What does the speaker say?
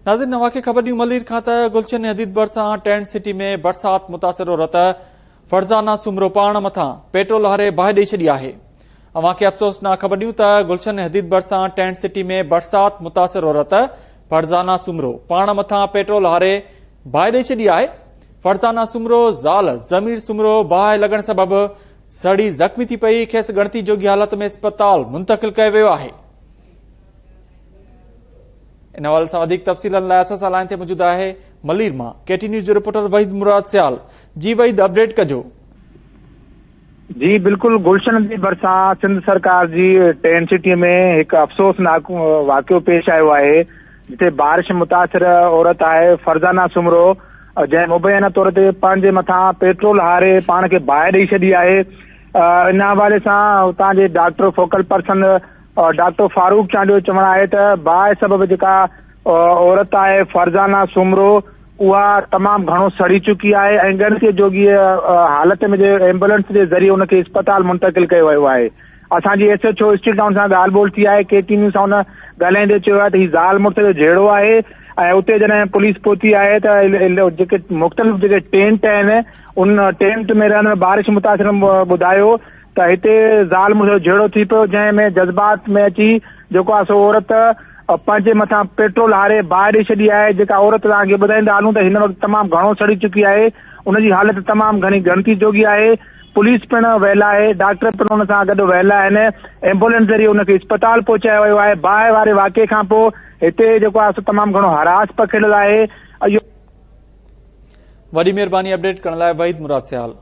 नाज़रीन नवा खे ख़बर ॾियूं मलीर खां त गुलशन हदीद भरिसां टेंट सिटी में बरसात मुतासिर औरत फरज़ाना सुमरो पाण मथां पेट्रोल हारे बाहि ॾेई छॾी आहे। अवां खे अफ़सोसनाक ख़बर ॾियूं त गुलशन हदीद भरिसां टेंट सिटी में बरसात मुतासिर औरत फरज़ाना सुमरो पाण मथां पेट्रोल हारे बाहि ॾेई छॾी आहे। फरज़ाना सुमरो ज़ाल ज़मीर सुमरो बाहि लॻण सबबि सड़ी ज़ख़्मी थी पई, खेसि गणती जोगी हालत में अस्पताल मुंतक़िल कयो वियो आहे। इन हवाले सां वधीक तफ़सीलनि लाइ असां सां लाइन ते मौजूद आहे मलीर मां केटी न्यूज़ जो रिपोर्टर वहीद मुराद सियाल। जी वहीद, अपडेट कजो। जी बिल्कुल, गुलशन जी भरिसां सिंध सरकार जी टेंट सिटी में एक अफ़सोसनाक वाक़ियो पेश आयो आहे, जिते बारिश मुतासिर औरत आहे फरज़ाना सुमरो, जंहिं मुबैना तौर ते पंहिंजे मथां पेट्रोल हारे पाण खे बाहि ॾेई छॾी आहे। इन हवाले सां हुतां जे doctor focal person doctor Farooq Chandio चवण आहे त बाहि सबबि जेका औरत आहे फरज़ाना सुमरो उहा तमामु घणो सड़ी चुकी आहे ऐं गणती जोगी हालत में एम्बुलेंस जे ज़रिए उनखे अस्पताल मुंतक़िल कयो वियो आहे। असांजी SHO स्टील टाउन सां ॻाल्हि ॿोल थी आहे, केटी न्यूज़ सां हुन ॻाल्हाईंदे चयो आहे त हीउ ज़ाल मुड़ुस जो जहिड़ो आहे ऐं उते जॾहिं पुलिस पहुती आहे त जेके मुख़्तलिफ़ जेके टेंट आहिनि उन टेंट में रहंदड़ बारिश मुतासिर ॿुधायो त हिते ज़ाल मुड़ुस जो जहिड़ो थी पियो, जंहिंमें जज़्बात में अची जेको आहे सो औरत पंहिंजे मथां पेट्रोल हारे बाहि ॾेई छॾी आहे। जेका औरत तव्हांखे ॿुधाईंदा हलूं त हिन वक़्तु तमामु घणो सड़ी चुकी आहे, उनजी हालत तमामु घणी गणती जोगी आहे। पुलिस पिणु वहियल आहे, डॉक्टर पिणु हुन सां गॾु वहियल आहिनि, एम्बुलेंस ज़रिए हुनखे अस्पताल पहुचायो वियो आहे। बाहि वारे वाक़े खां पोइ हिते जेको आहे सो तमामु घणो हरास पखिड़ियल आहे। वॾी महिरबानी अपडेट करण लाइ वहीद मुराद सियाल।